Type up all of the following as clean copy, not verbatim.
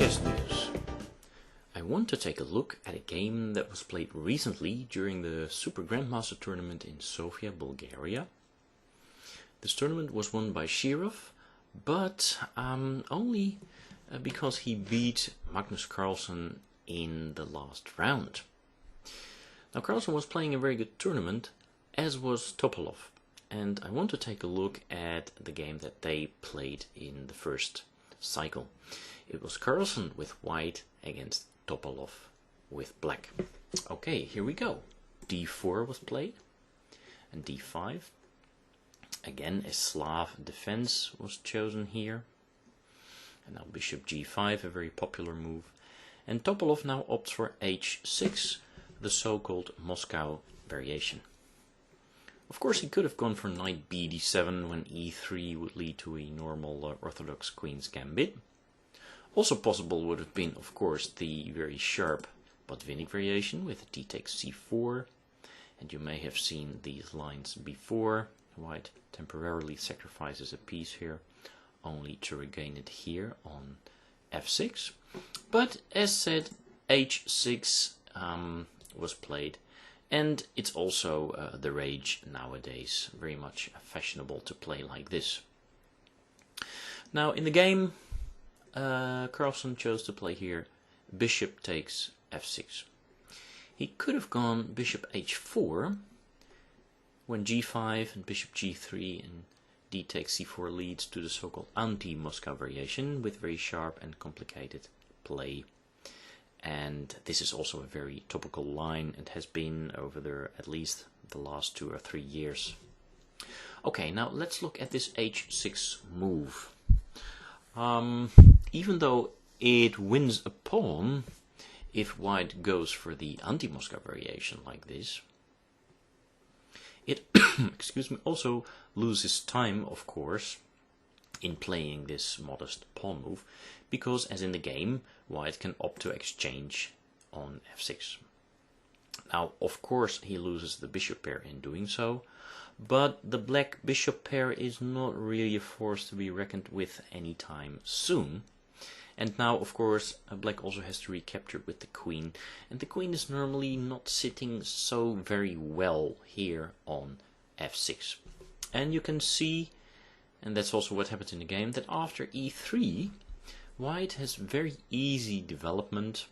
chess news. I want to take a look at a game that was played recently during the Super Grandmaster tournament in Sofia, Bulgaria. This tournament was won by Shirov, but only because he beat Magnus Carlsen in the last round. Now Carlsen was playing a very good tournament, as was Topalov, and I want to take a look at the game that they played in the first cycle. It was Carlsen with white against Topalov with black. Okay, here we go. d4 was played, and d5. Again, a Slav defense was chosen here. And now bishop g5, a very popular move. And Topalov now opts for h6, the so-called Moscow variation. Of course, he could have gone for knight bd7 when e3 would lead to a normal orthodox queen's gambit. Also possible would have been, of course, the very sharp Botvinnik variation with d takes c4. And you may have seen these lines before. White temporarily sacrifices a piece here, only to regain it here on f6. But as said, h6 was played, and it's also the rage nowadays, very much fashionable to play like this. Now in the game, Carlsen chose to play here bishop takes f6. He could have gone bishop h4 when g5 and bishop g3 and d takes c4 leads to the so-called anti-Moscow variation with very sharp and complicated play. And this is also a very topical line and has been over there at least the last 2 or 3 years. Okay, now let's look at this h6 move. Even though it wins a pawn if white goes for the anti-Moscow variation like this, it excuse me, also loses time, of course, in playing this modest pawn move, because as in the game, white can opt to exchange on f6. Now, of course, he loses the bishop pair in doing so, but the black bishop pair is not really a force to be reckoned with anytime soon. And now, of course, black also has to recapture with the queen, and the queen is normally not sitting so very well here on f6. And you can see, and that's also what happens in the game, that after e3, white has very easy development,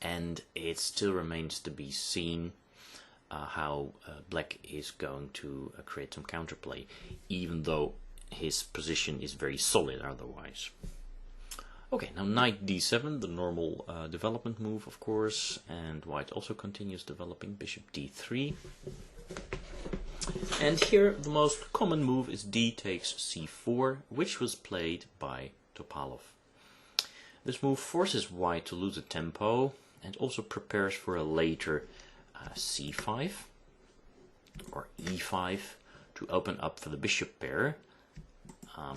and it still remains to be seen how black is going to create some counterplay, even though his position is very solid otherwise. Okay, now knight d7, the normal development move, of course, and white also continues developing bishop d3. And here the most common move is d takes c4, which was played by Topalov. This move forces white to lose a tempo and also prepares for a later c5 or e5 to open up for the bishop pair,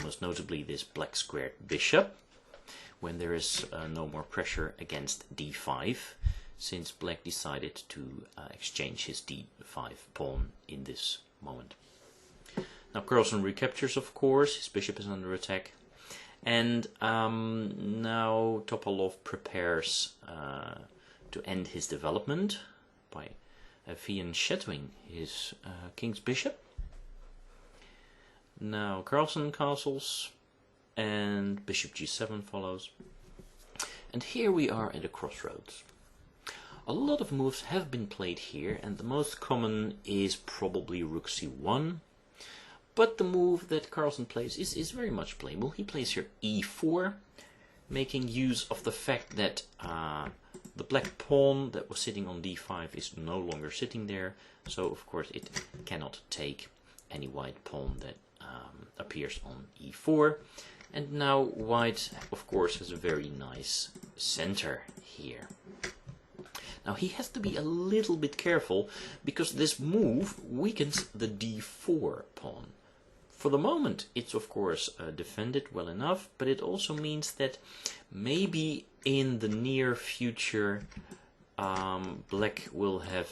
most notably this black squared bishop, when there is no more pressure against d5, since black decided to exchange his d5 pawn in this moment. Now Carlsen recaptures, of course, his bishop is under attack, and now Topalov prepares to end his development by fianchettoing his king's bishop. Now Carlsen castles, and bishop g7 follows. And here we are at a crossroads. A lot of moves have been played here, and the most common is probably rook c1. But the move that Carlsen plays is very much playable. He plays here e4, making use of the fact that the black pawn that was sitting on d5 is no longer sitting there, so of course it cannot take any white pawn that appears on e4. And now white, of course, has a very nice center here. Now he has to be a little bit careful, because this move weakens the d4 pawn. For the moment, it's of course defended well enough, but it also means that maybe in the near future black will have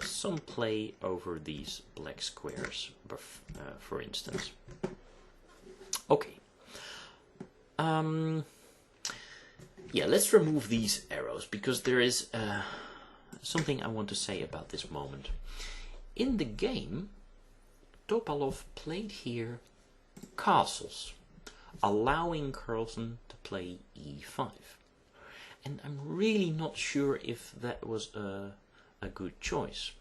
some play over these black squares, for instance. Okay. yeah, let's remove these arrows, because there is something I want to say about this moment. In the game, Topalov played here castles, allowing Carlsen to play e5. And I'm really not sure if that was a good choice.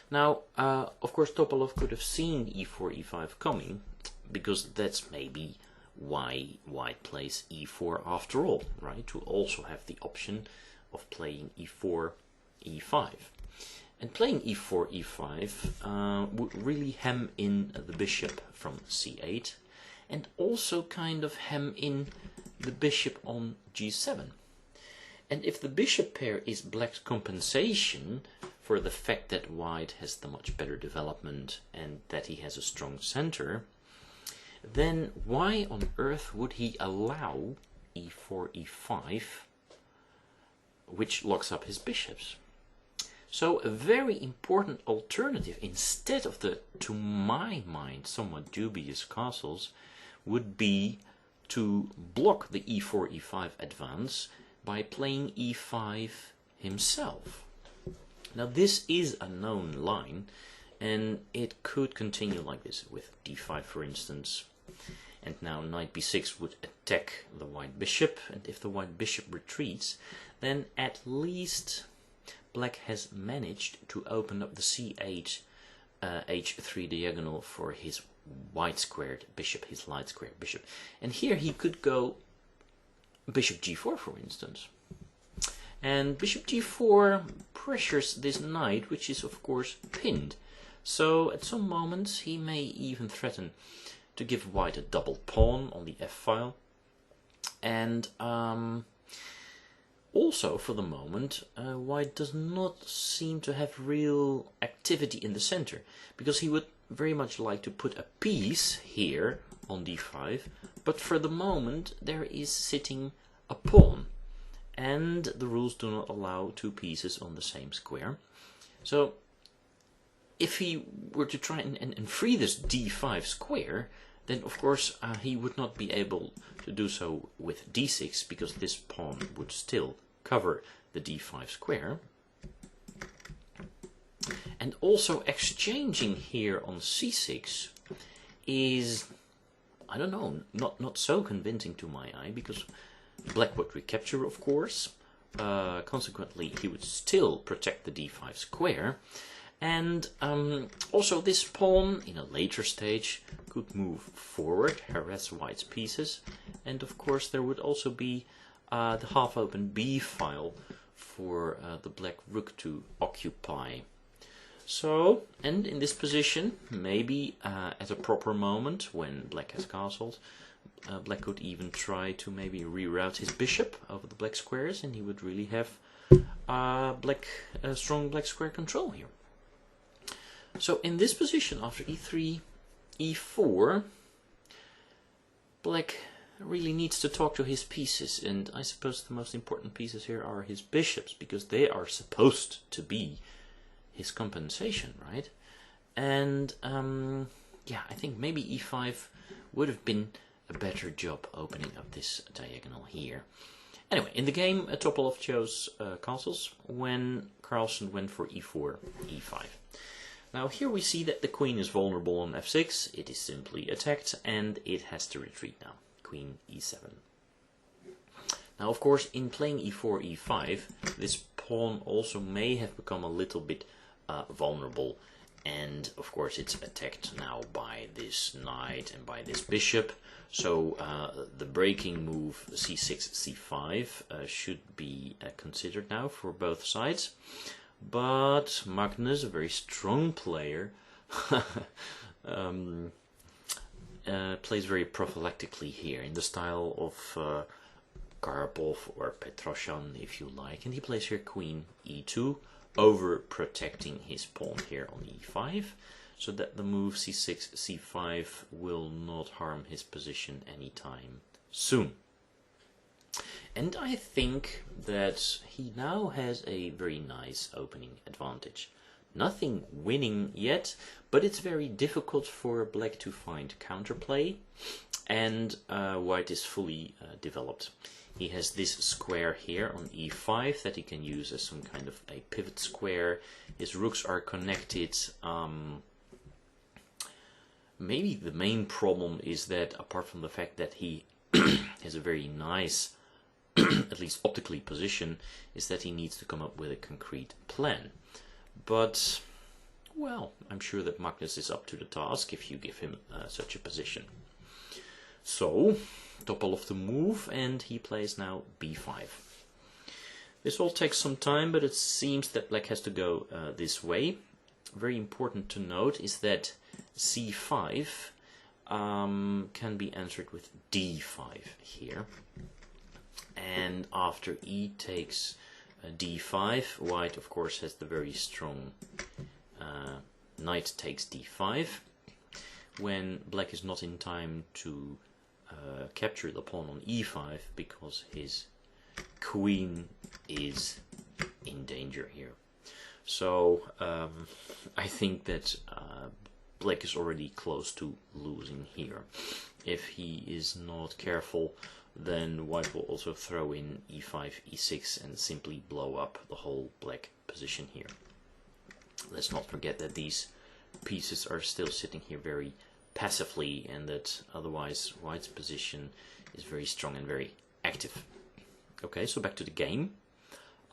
Now, of course, Topalov could have seen e4, e5 coming, because that's maybe why white plays e4 after all, right? To also have the option of playing e4, e5. And playing e4, e5 would really hem in the bishop from c8, and also kind of hem in the bishop on g7. And if the bishop pair is black's compensation for the fact that white has the much better development and that he has a strong center, then why on earth would he allow e4, e5, which locks up his bishops? So a very important alternative, instead of the, to my mind, somewhat dubious castles, would be to block the e4, e5 advance by playing e5 himself. Now this is a known line, and it could continue like this with d5, for instance. And now knight b6 would attack the white bishop, and if the white bishop retreats, then at least black has managed to open up the c8 h3 diagonal for his white squared bishop, his light squared bishop. And here he could go bishop g4, for instance. And bishop g4 pressures this knight, which is of course pinned. So at some moments he may even threaten to give white a double pawn on the f-file. And also for the moment, white does not seem to have real activity in the center, because he would very much like to put a piece here on d5, but for the moment there is sitting a pawn, and the rules do not allow two pieces on the same square. So if he were to try and free this d5 square, then of course he would not be able to do so with d6, because this pawn would still cover the d5 square. And also exchanging here on c6 is, I don't know, not so convincing to my eye, because black would recapture, of course. Consequently, he would still protect the d5 square. And also this pawn, in a later stage, could move forward, harass white's pieces. And of course there would also be the half-open b-file for the black rook to occupy. So, and in this position, maybe at a proper moment, when black has castled, black could even try to maybe reroute his bishop over the black squares, and he would really have strong black square control here. So in this position, after e3, e4, black really needs to talk to his pieces, and I suppose the most important pieces here are his bishops, because they are supposed to be his compensation, right? And yeah, I think maybe e5 would have been a better job opening up this diagonal here. Anyway, in the game, Topalov chose castles when Carlsen went for e4, e5. Now here we see that the queen is vulnerable on f6, it is simply attacked, and it has to retreat now. Queen e7. Now of course, in playing e4, e5, this pawn also may have become a little bit vulnerable, and of course it's attacked now by this knight and by this bishop. So the breaking move c6, c5 should be considered now for both sides. But Magnus, a very strong player, plays very prophylactically here, in the style of Karpov or Petrosyan, if you like. And he plays here queen e2, over protecting his pawn here on e5, so that the move c6, c5 will not harm his position anytime soon. And I think that he now has a very nice opening advantage. Nothing winning yet, but it's very difficult for black to find counterplay. and white is fully developed. He has this square here on e5 that he can use as some kind of a pivot square. His rooks are connected. Maybe the main problem is that, apart from the fact that he has a very nice, at least optically, position, is that he needs to come up with a concrete plan. But, well, I'm sure that Magnus is up to the task if you give him such a position. So, Topalov to move, and he plays now b5. This all takes some time, but it seems that black has to go this way. Very important to note is that c5 can be answered with d5 here. And after e takes d5, white of course has the very strong knight takes d5. When black is not in time to capture the pawn on e5 because his queen is in danger here. So I think that black is already close to losing here. If he is not careful, then white will also throw in e5, e6 and simply blow up the whole black position here. Let's not forget that these pieces are still sitting here very passively, and that otherwise white's position is very strong and very active. Okay, so back to the game.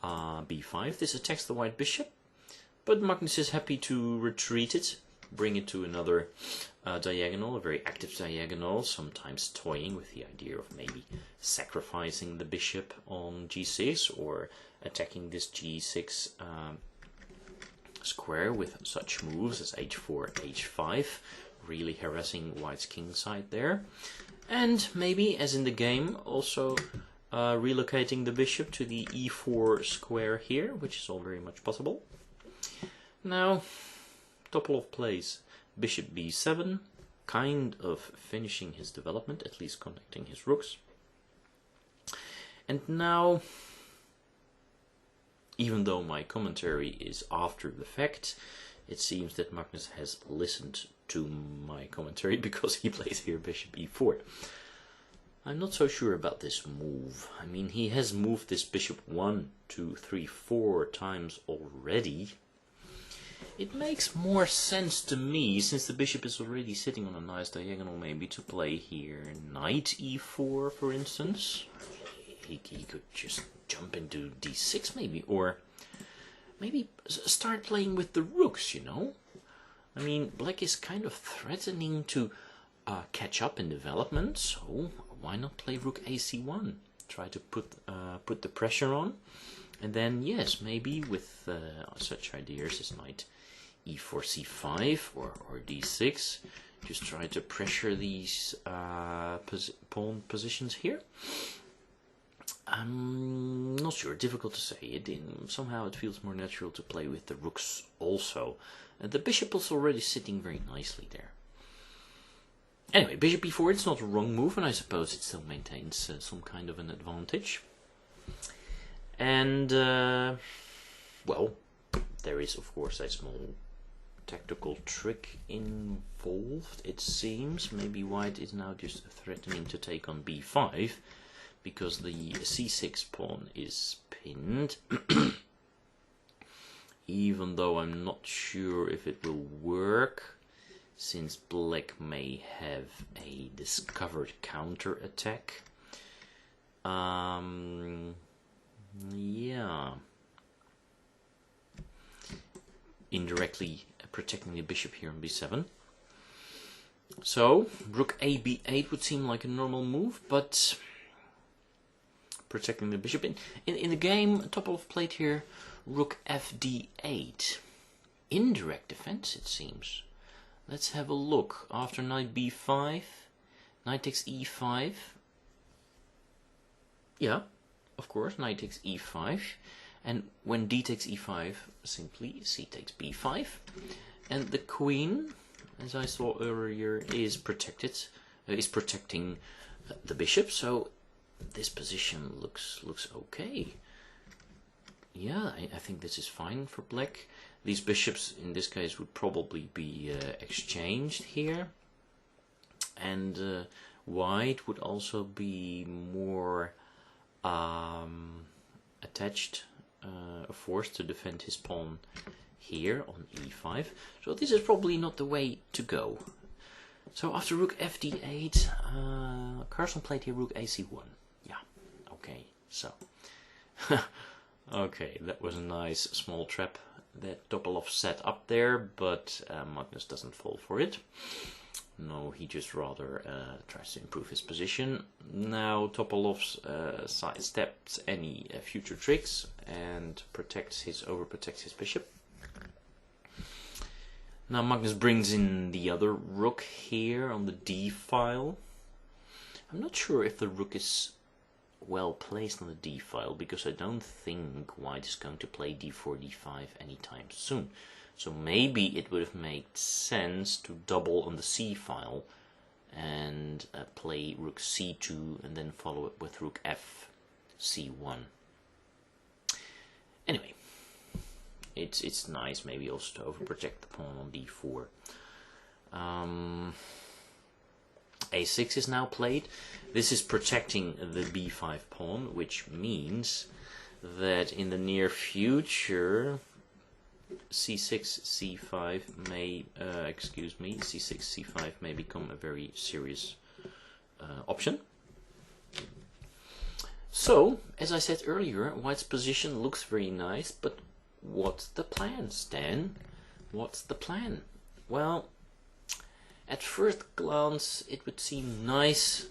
b5, this attacks the white bishop, but Magnus is happy to retreat it, bring it to another diagonal, a very active diagonal, sometimes toying with the idea of maybe sacrificing the bishop on g6 or attacking this g6 square with such moves as h4, h5, really harassing white's king side there. And maybe, as in the game, also relocating the bishop to the e4 square here, which is all very much possible. Now, Topalov plays bishop b7, kind of finishing his development, at least connecting his rooks. And now, even though my commentary is after the fact, it seems that Magnus has listened to my commentary because he plays here bishop e4. I'm not so sure about this move. I mean, he has moved this bishop 1, 2, 3, 4 times already. It makes more sense to me, since the bishop is already sitting on a nice diagonal, maybe to play here knight e4, for instance. He could just jump into d6 maybe, or maybe start playing with the rooks, you know? I mean, black is kind of threatening to catch up in development, so why not play rook ac1? Try to put the pressure on, and then yes, maybe with such ideas as knight e4, c5 or d6, just try to pressure these pawn positions here. I'm not sure, difficult to say. Somehow it feels more natural to play with the rooks also. The bishop is already sitting very nicely there. Anyway, bishop e4, it's not a wrong move, and I suppose it still maintains some kind of an advantage. And, well, there is of course a small tactical trick involved, it seems. Maybe white is now just threatening to take on b5, because the c6 pawn is pinned. Even though I'm not sure if it will work, since black may have a discovered counter-attack. Yeah. Indirectly protecting the bishop here on b7. So, rook a b8 would seem like a normal move, but protecting the bishop. In the game, Topalov played here rook fd8. Indirect defense, it seems. Let's have a look. After knight b5, knight takes e5. Yeah, of course, knight takes e5. And when d takes e5, simply c takes b5. And the queen, as I saw earlier, is protected, is protecting the bishop. So this position looks okay. Yeah, I think this is fine for black. These bishops in this case would probably be exchanged here, and white would also be more attached, forced to defend his pawn here on e5. So this is probably not the way to go. So after rook fd8, Carlsen played here rook ac1. Yeah, okay, so. Okay, that was a nice small trap that Topalov set up there, but Magnus doesn't fall for it. No, he just rather tries to improve his position. Now Topalov sidesteps any future tricks and overprotects his bishop. Now Magnus brings in the other rook here on the d file. I'm not sure if the rook is well placed on the d file, because I don't think white is going to play d4, d5 anytime soon. So maybe it would have made sense to double on the c file and play rook c2 and then follow it with rook f c1. Anyway, it's nice maybe also to overprotect the pawn on d4. a6 is now played. This is protecting the b5 pawn, which means that in the near future c6 c5 may c6 c5 may become a very serious option. So as I said earlier, white's position looks very nice, but what's the plan, Stan? What's the plan? Well, at first glance it would seem nice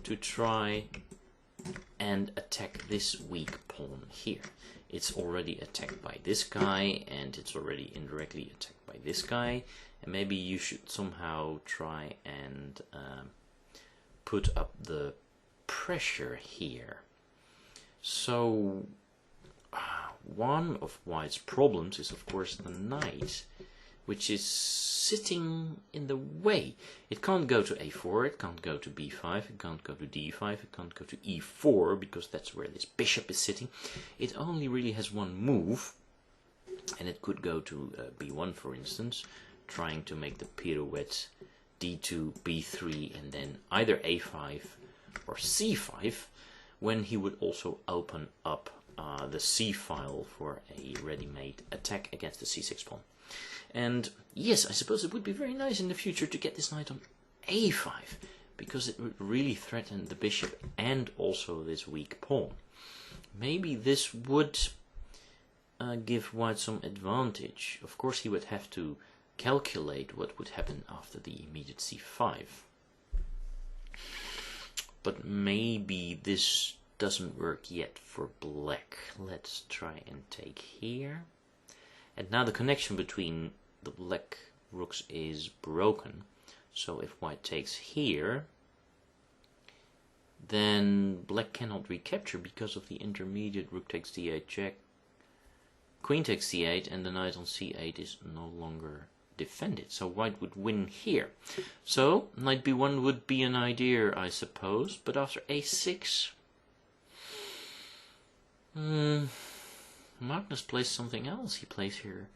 to try and attack this weak pawn here. It's already attacked by this guy, and it's already indirectly attacked by this guy, and maybe you should somehow try and put up the pressure here. So one of white's problems is of course the knight, which is sitting in the way. It can't go to a4, it can't go to b5, it can't go to d5, it can't go to e4, because that's where this bishop is sitting. It only really has one move, and it could go to b1, for instance, trying to make the pirouette d2, b3, and then either a5 or c5, when he would also open up the c file for a ready-made attack against the c6 pawn. And yes, I suppose it would be very nice in the future to get this knight on a5, because it would really threaten the bishop and also this weak pawn. Maybe this would give white some advantage. Of course, he would have to calculate what would happen after the immediate c5. But maybe this doesn't work yet for black. Let's try and take here. And now the connection between the black rooks is broken. So if white takes here, then black cannot recapture because of the intermediate rook takes d8 check, queen takes c8, and the knight on c8 is no longer defended. So white would win here. So knight b1 would be an idea, I suppose, but after a6, Magnus plays something else. He plays here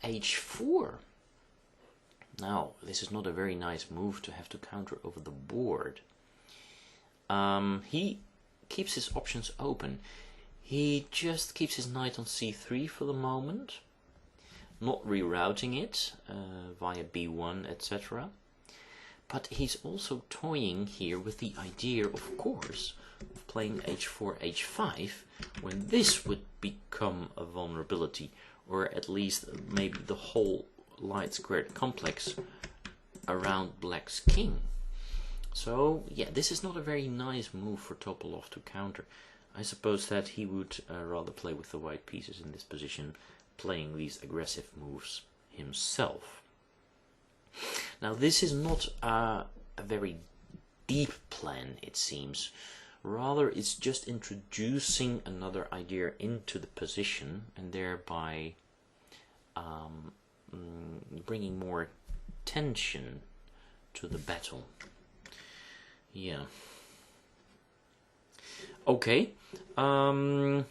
h4. Now, this is not a very nice move to have to counter over the board. He keeps his options open. He just keeps his knight on c3 for the moment, not rerouting it via b1, etc. But he's also toying here with the idea, of course, of playing h4, h5, when this would become a vulnerability, or at least maybe the whole light squared complex around black's king. So yeah, this is not a very nice move for Topalov to counter. I suppose that he would rather play with the white pieces in this position, playing these aggressive moves himself. Now this is not a very deep plan, it seems. Rather, it's just introducing another idea into the position and thereby bringing more tension to the battle. Yeah. Okay. Well,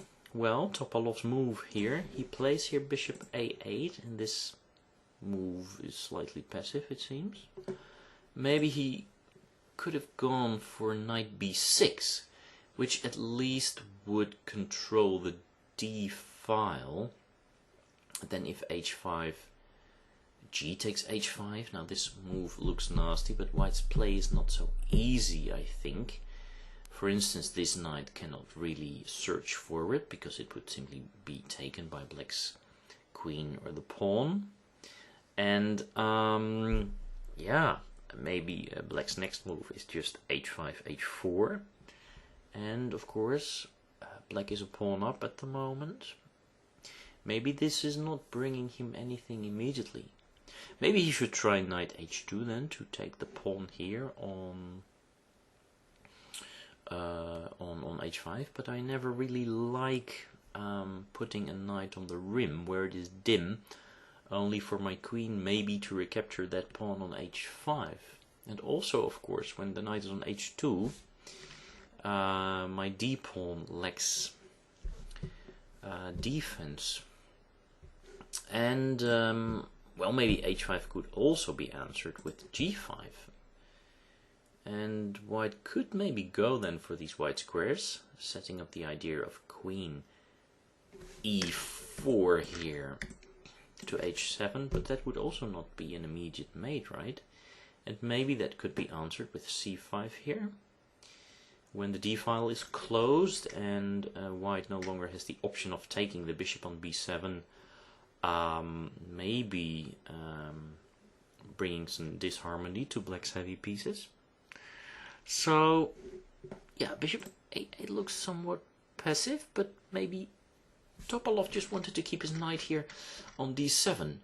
Topalov's move here. He plays here bishop a8, and this move is slightly passive, it seems. Maybe he could have gone for knight b6, which at least would control the d file. Then if h5, g takes h5. Now this move looks nasty, but white's play is not so easy, I think. For instance, this knight cannot really search for it because it would simply be taken by black's queen or the pawn. And yeah, maybe black's next move is just h5, h4. And of course, black is a pawn up at the moment. Maybe this is not bringing him anything immediately. Maybe he should try knight h2 then to take the pawn here on h5, but I never really like putting a knight on the rim where it is dim, only for my queen maybe to recapture that pawn on h5. And also, of course, when the knight is on h2, my d pawn lacks defense. And well, maybe h5 could also be answered with g5. And white could maybe go then for these white squares, setting up the idea of queen e4 here to h7, but that would also not be an immediate mate, right? And maybe that could be answered with c5 here. When the d-file is closed and white no longer has the option of taking the bishop on b7, maybe bringing some disharmony to black's heavy pieces. So, yeah, bishop a8 looks somewhat passive, but maybe Topalov just wanted to keep his knight here on d7,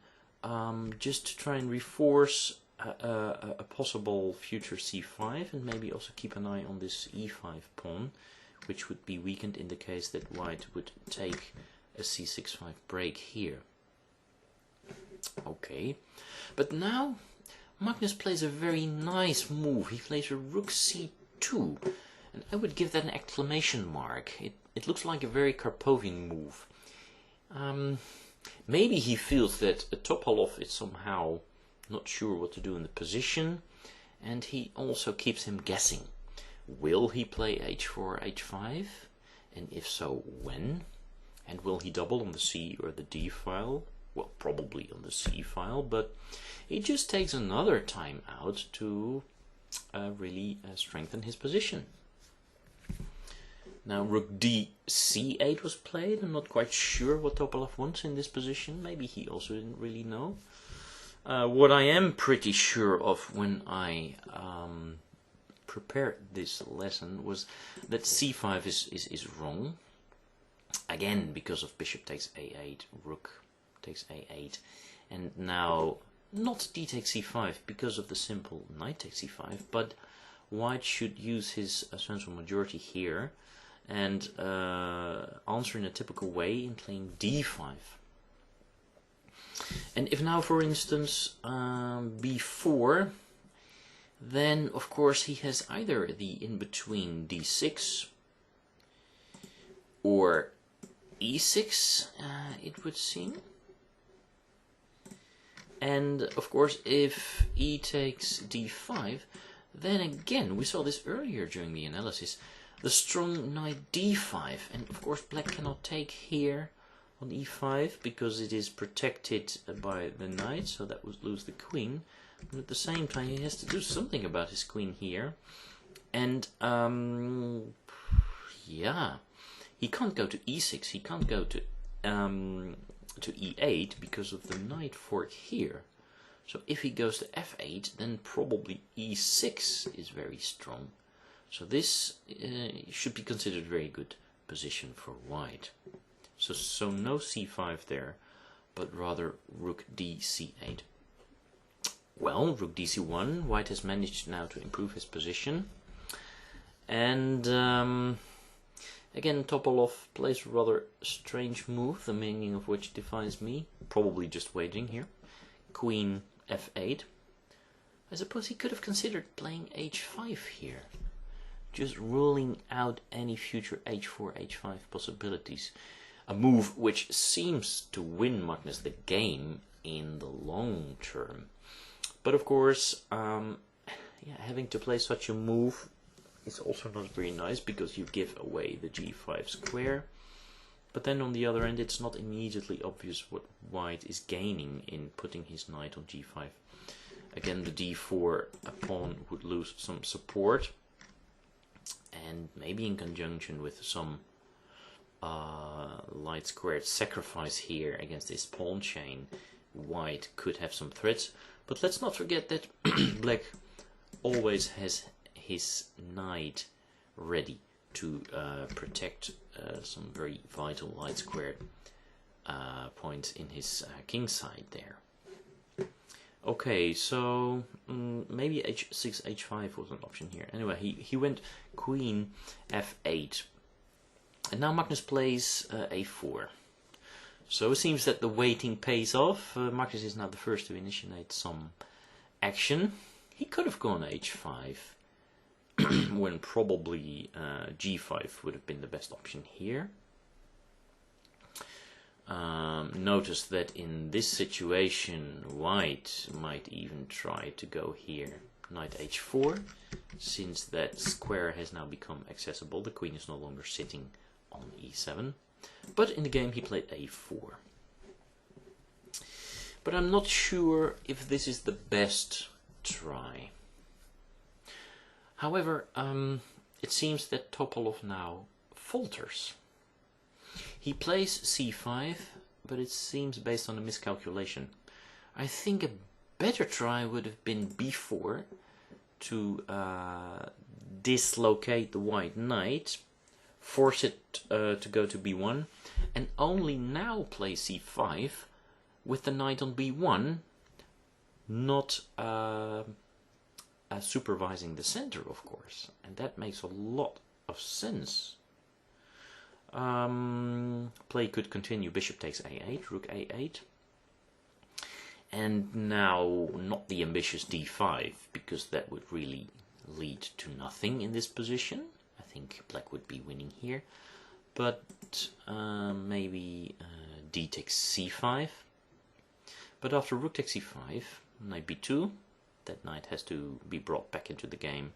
just to try and reinforce a possible future c5, and maybe also keep an eye on this e5 pawn, which would be weakened in the case that white would take a c6-5 break here. Okay, but now Magnus plays a very nice move. He plays a rook c2, and I would give that an exclamation mark. It looks like a very Karpovian move. Maybe he feels that Topalov is somehow not sure what to do in the position, and he also keeps him guessing. Will he play h4, h5? And if so, when? And will he double on the c or the d file? Well, probably on the c file, but he just takes another time out to really strengthen his position. Now rook d c8 was played. I'm not quite sure what Topalov wants in this position. Maybe he also didn't really know. What I am pretty sure of when I prepared this lesson was that c5 is wrong. Again, because of bishop takes a8, rook takes a8, and now not d takes c5 because of the simple knight takes c5, but white should use his central majority here and answer in a typical way in playing d5. And if now, for instance, b4, then of course he has either the in-between d6 or e6, it would seem. And of course, if e takes d5, then again, we saw this earlier during the analysis, the strong knight d5, and of course black cannot take here on e5 because it is protected by the knight, so that would lose the queen. But at the same time, he has to do something about his queen here, and yeah, he can't go to e6, he can't go to e8 because of the knight fork here. So if he goes to f8, then probably e6 is very strong. So this should be considered a very good position for white. So no c5 there, but rather rook d c8. Well, rook d c1, white has managed now to improve his position. And again, Topalov plays a rather strange move, the meaning of which defies me. Probably just waiting here. Queen f8. I suppose he could have considered playing h5 here, just ruling out any future h4, h5 possibilities. A move which seems to win Magnus the game in the long term. But of course, yeah, having to play such a move is also not very nice, because you give away the g5 square. But then on the other end, it's not immediately obvious what white is gaining in putting his knight on g5. Again, the d4 pawn would lose some support, and maybe in conjunction with some light squared sacrifice here against this pawn chain, white could have some threats. But let's not forget that black always has his knight ready to protect some very vital light squared points in his king side there. Okay, so maybe h6, h5 was an option here. Anyway, he went queen f8. And now Magnus plays a4. So it seems that the waiting pays off. Magnus is now the first to initiate some action. He could have gone h5, when probably g5 would have been the best option here. Notice that in this situation, white might even try to go here, knight h4, since that square has now become accessible. The queen is no longer sitting on e7, but in the game he played a4. But I'm not sure if this is the best try. However, it seems that Topalov now falters. He plays c5, but it seems based on a miscalculation. I think a better try would have been b4 to dislocate the white knight, force it to go to b1, and only now play c5 with the knight on b1, not supervising the center, of course. And that makes a lot of sense. Play could continue. Bishop takes a8, rook a8. And now not the ambitious d5, because that would really lead to nothing in this position. I think black would be winning here. But maybe d takes c5. But after rook takes c5, knight b2, that knight has to be brought back into the game.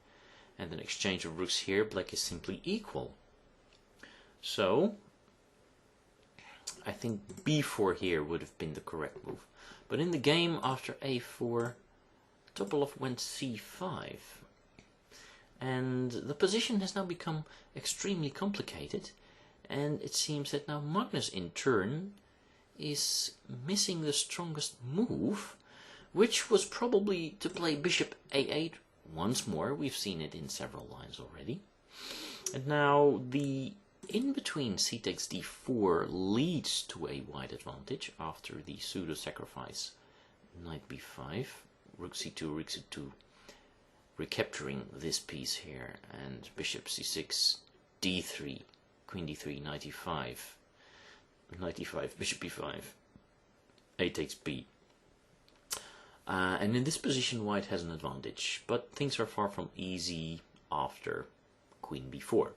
And an exchange of rooks here, black is simply equal. So I think b4 here would have been the correct move. But in the game after a4, Topalov went c5. And the position has now become extremely complicated. And it seems that now Magnus in turn is missing the strongest move, which was probably to play bishop a8 once more. We've seen it in several lines already. And now the in between c takes d4 leads to a white advantage after the pseudo sacrifice knight b5, rook c2, rook c2, recapturing this piece here, and bishop c6, d3, queen d3, knight e5, knight e5, bishop b5, a takes b. And in this position white has an advantage, but things are far from easy after queen b4.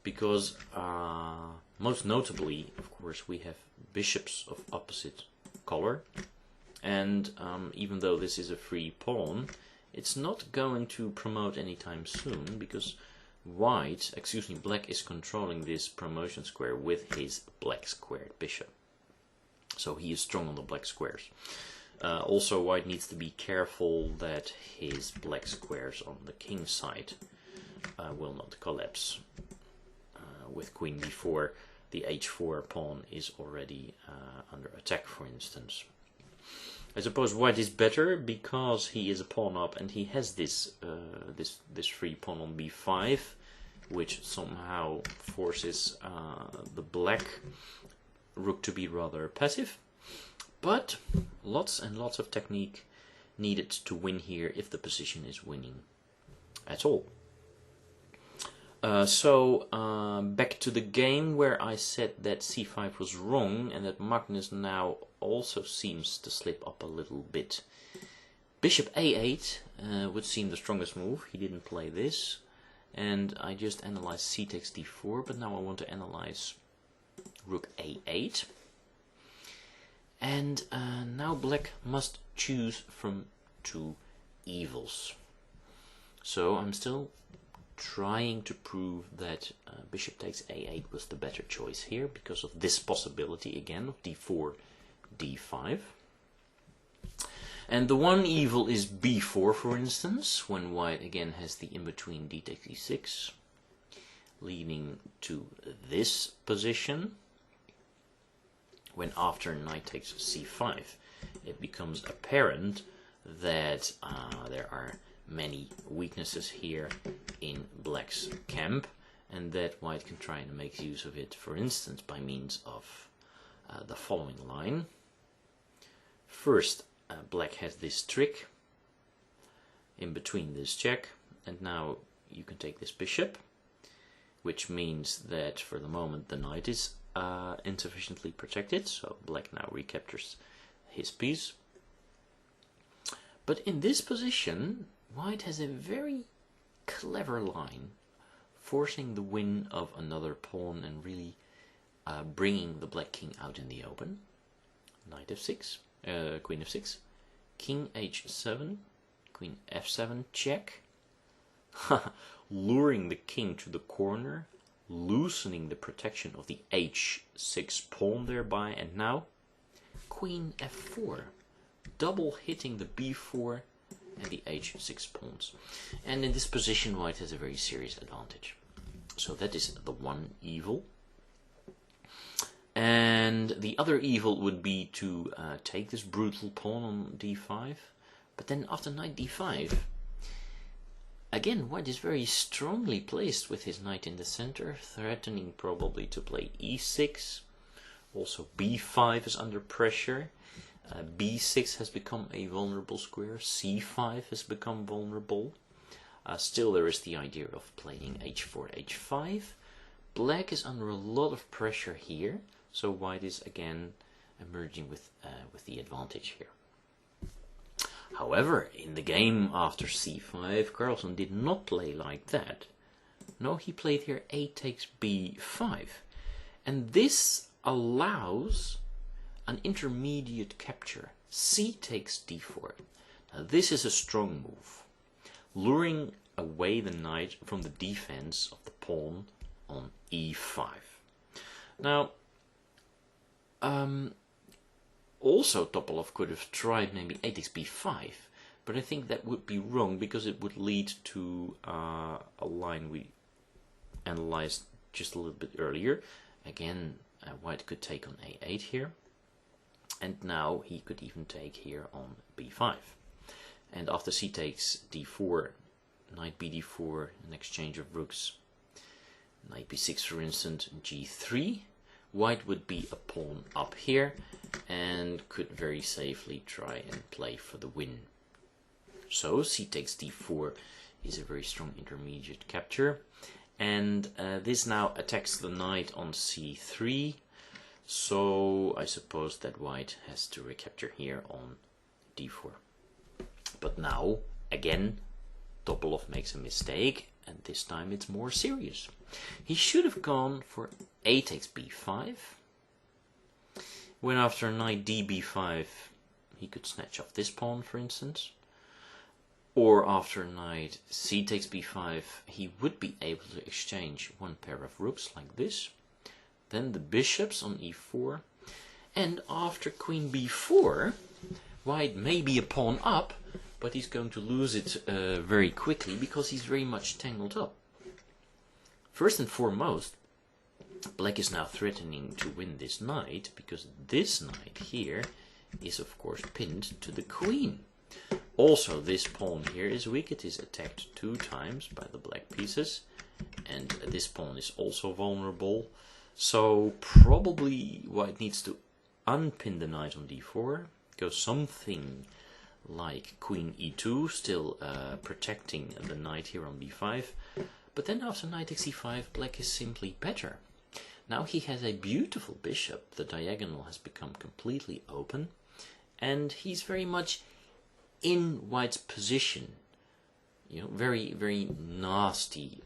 Because most notably, of course, we have bishops of opposite color, and even though this is a free pawn, it's not going to promote anytime soon, because black is controlling this promotion square with his black squared bishop. So he is strong on the black squares. Also, white needs to be careful that his black squares on the king side will not collapse. With queen b4, the h4 pawn is already under attack, for instance. I suppose white is better because he is a pawn up and he has this this free pawn on b5, which somehow forces the black rook to be rather passive. But lots and lots of technique needed to win here if the position is winning at all. Back to the game where I said that c5 was wrong and that Magnus now also seems to slip up a little bit. Bishop a8 would seem the strongest move. He didn't play this. And I just analyzed c takes d4, but now I want to analyze rook a8. And now black must choose from two evils. So I'm still trying to prove that bishop takes a8 was the better choice here, because of this possibility again of d4, d5. And the one evil is b4, for instance, when white again has the in-between d takes e6, leading to this position. When after knight takes c5, it becomes apparent that there are many weaknesses here in black's camp, and that white can try and make use of it, for instance, by means of the following line. First, black has this trick in between this check, and now you can take this bishop, which means that for the moment the knight is insufficiently protected, so black now recaptures his piece. But in this position, white has a very clever line, forcing the win of another pawn and really bringing the black king out in the open. Knight f6, queen f6, king h7, queen f7 check, luring the king to the corner, loosening the protection of the h6 pawn thereby, and now queen f4, double hitting the b4 and the h6 pawns. And in this position white has a very serious advantage. So that is the one evil. And the other evil would be to take this brutal pawn on d5, but then after knight d5, again white is very strongly placed with his knight in the center, threatening probably to play e6. Also b5 is under pressure. b6 has become a vulnerable square, c5 has become vulnerable. Still there is the idea of playing h4, h5. Black is under a lot of pressure here, so white is again emerging with the advantage here. However, in the game after c5, Carlsen did not play like that. No, he played here a takes b5. And this allows an intermediate capture. C takes d4. Now this is a strong move, luring away the knight from the defense of the pawn on e5. Now, also Topalov could have tried maybe a takes b5, but I think that would be wrong, because it would lead to a line we analyzed just a little bit earlier. Again, white could take on a8 here, and now he could even take here on b5. And after c takes d4, knight bd4, an exchange of rooks, knight b6 for instance, g3, white would be a pawn up here and could very safely try and play for the win. So c takes d4 is a very strong intermediate capture, and this now attacks the knight on c3, so I suppose that white has to recapture here on d4. But now again Topalov makes a mistake, and this time it's more serious. He should have gone for a takes b5, when after knight db5 he could snatch off this pawn, for instance, or after knight c takes b5 he would be able to exchange one pair of rooks like this, then the bishops on e4, and after queen b4 white may be a pawn up, but he's going to lose it very quickly, because he's very much tangled up. First and foremost, black is now threatening to win this knight, because this knight here is of course pinned to the queen. Also this pawn here is weak, it is attacked 2 times by the black pieces, and this pawn is also vulnerable, so probably white needs to unpin the knight on d4, go something like queen e2, still protecting the knight here on b5, but then after knight takes e5 black is simply better. Now he has a beautiful bishop, the diagonal has become completely open, and he's very much in white's position, you know, very, very nasty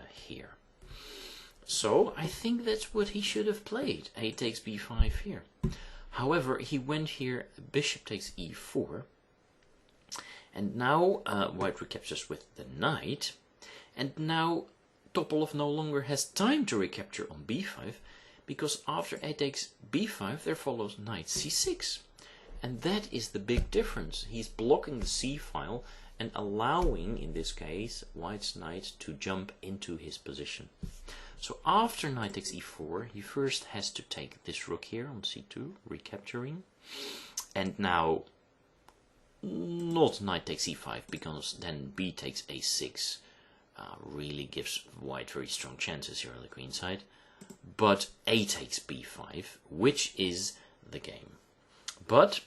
here. So I think that's what he should have played, a takes b5 here. However, he went here, bishop takes e4, And now white recaptures with the knight, and now Topalov no longer has time to recapture on b5, because after a takes b5 there follows knight c6. And that is the big difference. He's blocking the c file and allowing, in this case, white's knight to jump into his position. So after knight takes e4, he first has to take this rook here on c2, recapturing. And now, not knight takes e5, because then b takes a6. Really gives white very strong chances here on the queen side. But a takes b5, which is the game. But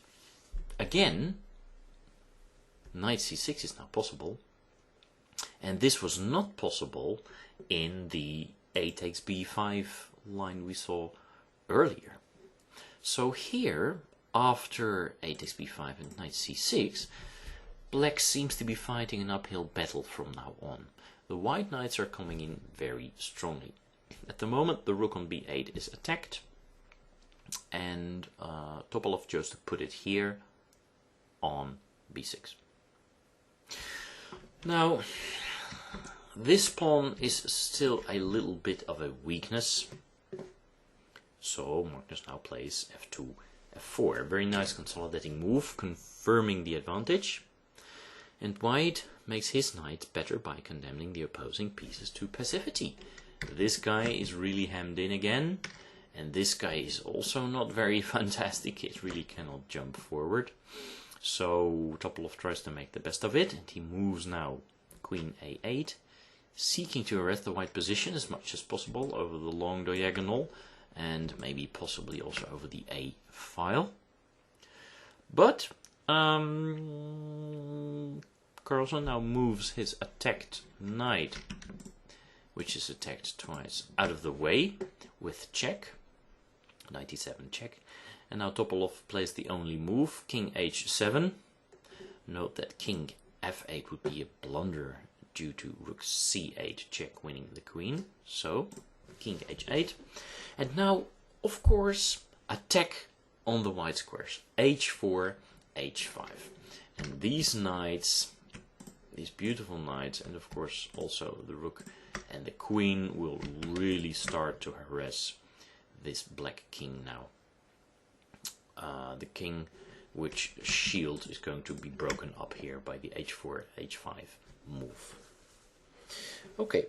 again, knight c6 is now possible, and this was not possible in the a takes b5 line we saw earlier. So here, after a takes b5 and knight c6, black seems to be fighting an uphill battle from now on. The white knights are coming in very strongly. At the moment, the rook on b8 is attacked, and Topalov chose to put it here on b6. Now, this pawn is still a little bit of a weakness, so Magnus now plays f2, f4. A very nice consolidating move, confirming the advantage, and white makes his knight better by condemning the opposing pieces to passivity. This guy is really hemmed in again, and this guy is also not very fantastic. It really cannot jump forward. So Topalov tries to make the best of it, and he moves now queen a8, seeking to arrest the white position as much as possible over the long diagonal, and maybe possibly also over the a file. But Carlsen now moves his attacked knight, which is attacked twice, out of the way with check, knight e7 check. And now Topalov plays the only move, king h7. Note that king f8 would be a blunder due to rook c8 check, winning the queen. So, king h8. And now, of course, attack on the white squares, h4, h5. And these knights, these beautiful knights, and of course also the rook and the queen, will really start to harass this black king now. The king, which shield is going to be broken up here by the h4, h5 move. Okay.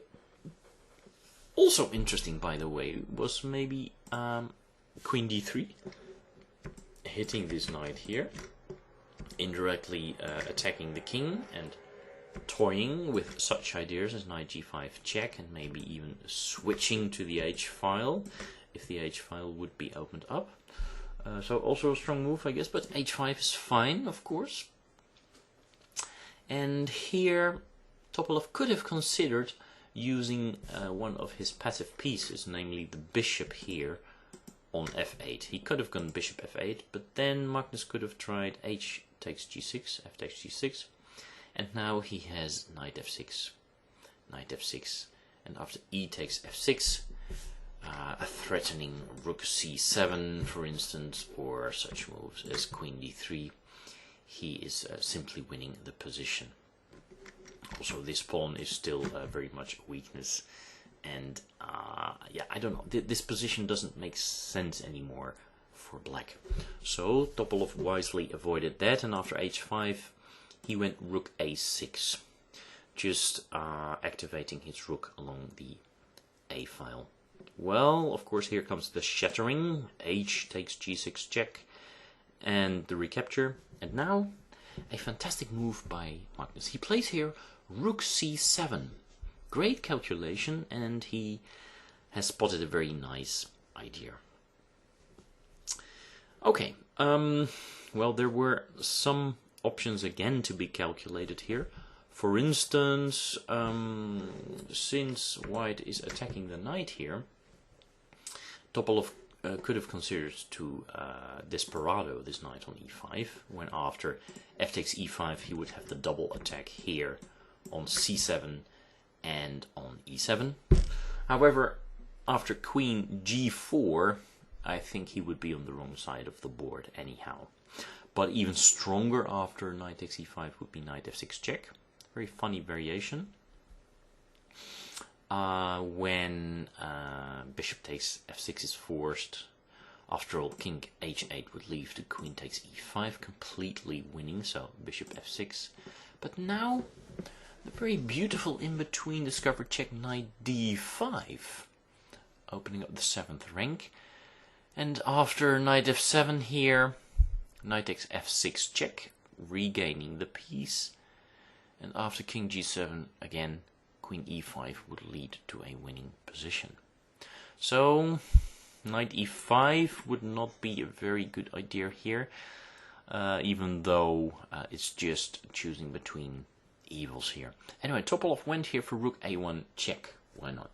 Also interesting, by the way, was maybe queen d3, hitting this knight here, indirectly attacking the king and toying with such ideas as knight g5 check, and maybe even switching to the h file if the h file would be opened up. So also a strong move, I guess, but h5 is fine, of course. And here Topalov could have considered using one of his passive pieces, namely the bishop here on f8. He could have gone bishop f8, but then Magnus could have tried h takes g6, f takes g6, and now he has knight f6, and after e takes f6, a threatening rook c7, for instance, or such moves as queen d3, he is simply winning the position. Also, this pawn is still very much a weakness, and yeah, I don't know, this position doesn't make sense anymore for black. So Topalov wisely avoided that, and after h5 he went rook a6, just activating his rook along the a file. Well, of course, here comes the shattering, h takes g6 check, and the recapture. And now a fantastic move by Magnus. He plays here rook c7. Great calculation, and he has spotted a very nice idea. Okay, well, there were some options again to be calculated here. For instance, since white is attacking the knight here, Topalov could have considered to desperado this knight on e5, when after f takes e5 he would have the double attack here on c7 and on e7. However, after queen g4, I think he would be on the wrong side of the board anyhow. but even stronger after knight takes e5 would be knight f6 check. Very funny variation. When bishop takes f6 is forced. After all, king h8 would leave to queen takes e5, completely winning, so bishop f6. But now, the very beautiful in-between discovered check knight d5, opening up the 7th rank. And after knight f7 here, knight takes f6 check, regaining the piece. And after king g7, again, queen e5 would lead to a winning position. So, knight e5 would not be a very good idea here, even though it's just choosing between evils here. Anyway, Topalov went here for rook a1 check. Why not?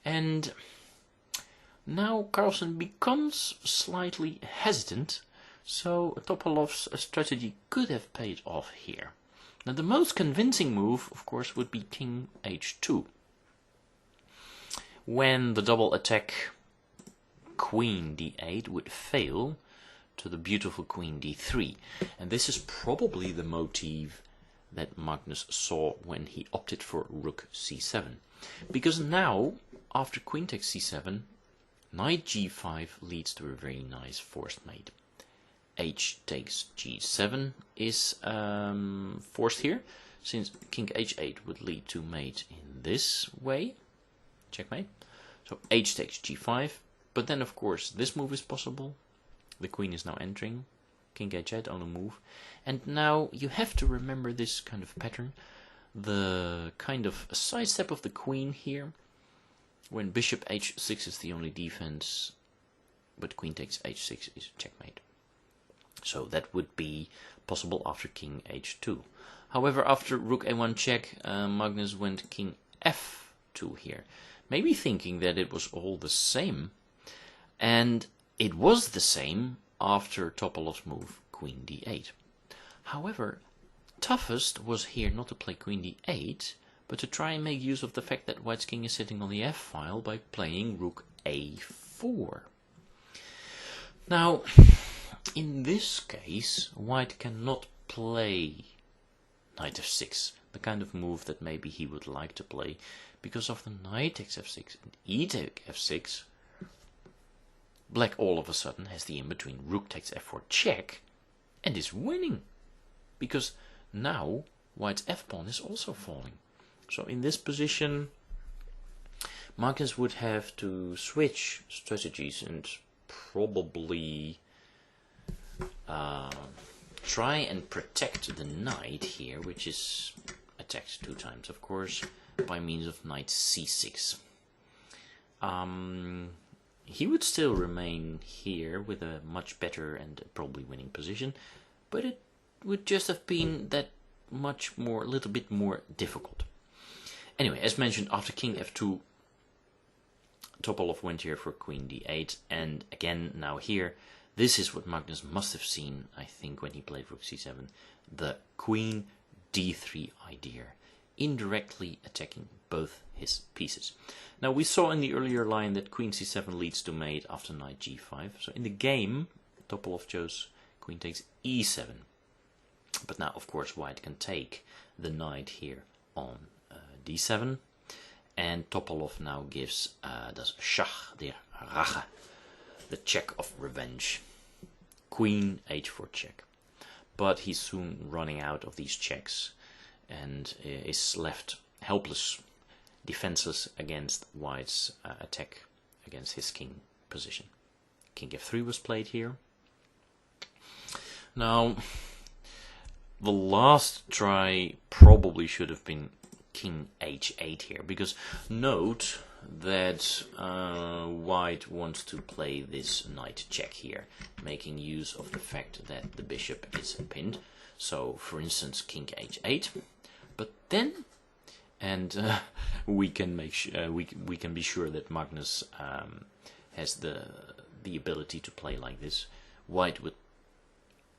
And now Carlsen becomes slightly hesitant, so Topalov's strategy could have paid off here. Now the most convincing move, of course, would be king h2. When the double attack queen d8 would fail to the beautiful queen d3. And this is probably the motif that Magnus saw when he opted for rook c7. Because now, after queen takes c7, knight g5 leads to a very nice forced mate. H takes g7 is forced here, since king h8 would lead to mate in this way. Checkmate. So h takes g5, but then of course this move is possible. The queen is now entering. King h8 on a move. And now you have to remember this kind of pattern. The kind of sidestep of the queen here, when bishop h6 is the only defense, but queen takes h6 is checkmate. So that would be possible after king h2. However, after rook a1 check, Magnus went king f2 here. Maybe thinking that it was all the same. And it was the same after Topalov's move, queen d8. However, toughest was here not to play queen d8, but to try and make use of the fact that white's king is sitting on the f-file by playing rook a4. Now, in this case, white cannot play knight f6, the kind of move that maybe he would like to play, because of the knight takes f6 and e takes f6, black all of a sudden has the in-between rook takes f4 check and is winning, because now white's f-pawn is also falling. So in this position, Magnus would have to switch strategies and probably try and protect the knight here, which is attacked 2 times, of course, by means of knight c6. He would still remain here with a much better and probably winning position, but it would just have been that much more, a little bit more difficult. Anyway, as mentioned, after king f2, Topalov went here for queen d8, and again, now here, this is what Magnus must have seen, I think, when he played rook c7, the queen d3 idea, indirectly attacking both his pieces. Now, we saw in the earlier line that queen c7 leads to mate after knight g5, so in the game, Topalov chose queen takes e7. But now, of course, white can take the knight here on d7, and Topalov now gives das Schach der Rache, the check of revenge. Queen h4 check. But he's soon running out of these checks and is left helpless, defenseless against white's attack against his king position. King f3 was played here. Now, the last try probably should have been king h8 here, because note that white wants to play this knight check here, making use of the fact that the bishop is pinned. So, for instance, king h8. But then, and we can make we can be sure that Magnus has the ability to play like this. White would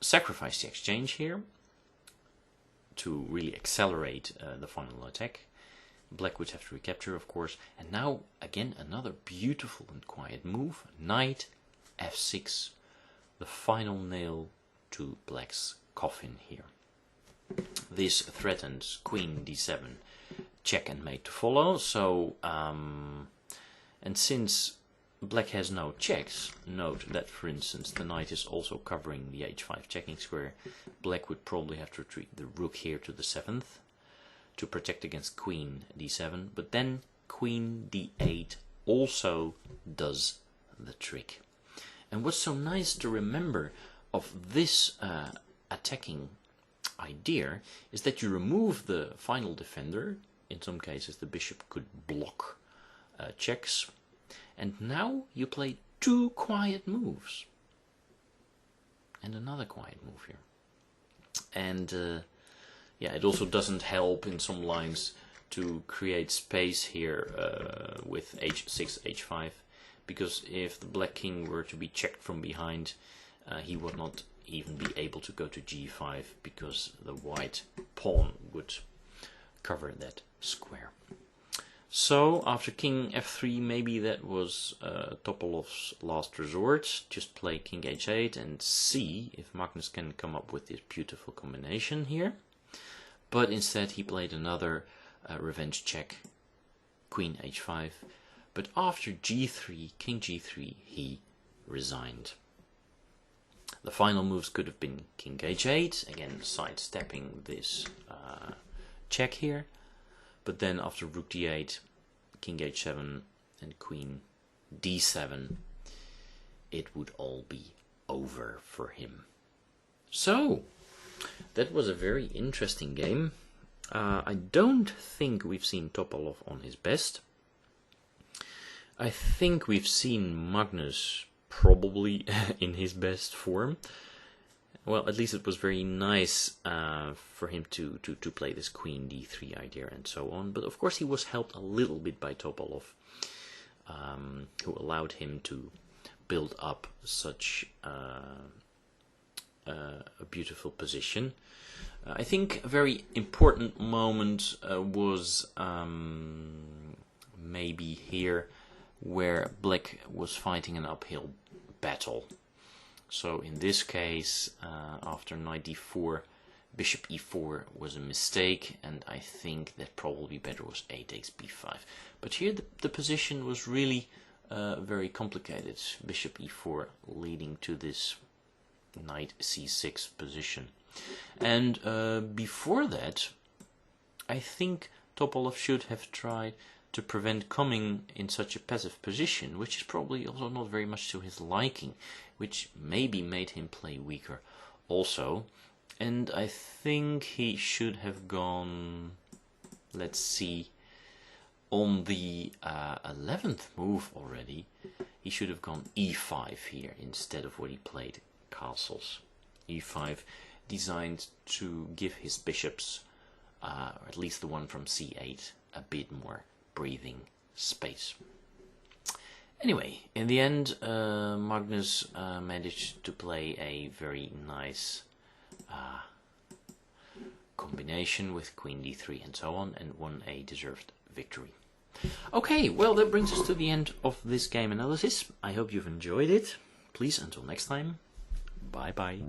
sacrifice the exchange here to really accelerate the final attack. Black would have to recapture, of course. And now, again, another beautiful and quiet move. Knight f6, the final nail to black's coffin here. This threatens queen d7, check and mate to follow. So, and since black has no checks, note that, for instance, the knight is also covering the h5 checking square. Black would probably have to retreat the rook here to the 7th to protect against queen d7, but then queen d8 also does the trick. And what's so nice to remember of this attacking idea is that you remove the final defender. In some cases the bishop could block checks, and now you play two quiet moves and another quiet move here. And yeah, it also doesn't help in some lines to create space here with h6, h5, because if the black king were to be checked from behind, he would not even be able to go to g5 because the white pawn would cover that square. So after king f3, maybe that was Topalov's last resort. Just play king h8 and see if Magnus can come up with this beautiful combination here. But instead he played another revenge check, queen h5. But after g3, king g3, he resigned. The final moves could have been king h8, again sidestepping this check here. But then after rook d8, king h7 and queen d7, it would all be over for him. So, that was a very interesting game. I don't think we've seen Topalov on his best. I think we've seen Magnus probably in his best form. Well, at least it was very nice for him to play this queen d3 idea and so on. But of course he was helped a little bit by Topalov, who allowed him to build up such a beautiful position. I think a very important moment was maybe here, where black was fighting an uphill battle. So in this case, after knight d4, bishop e4 was a mistake, and I think that probably better was a takes b5. But here the position was really very complicated. Bishop e4 leading to this knight c6 position. And before that, I think Topalov should have tried to prevent coming in such a passive position, which is probably also not very much to his liking, which maybe made him play weaker also. And I think he should have gone, let's see, on the 11th move already, he should have gone e5 here instead of what he played, castles. e5 designed to give his bishops, or at least the one from c8, a bit more breathing space. Anyway, in the end, Magnus managed to play a very nice combination with queen d3 and so on, and won a deserved victory. Okay, well, that brings us to the end of this game analysis. I hope you've enjoyed it. Please, until next time, bye bye.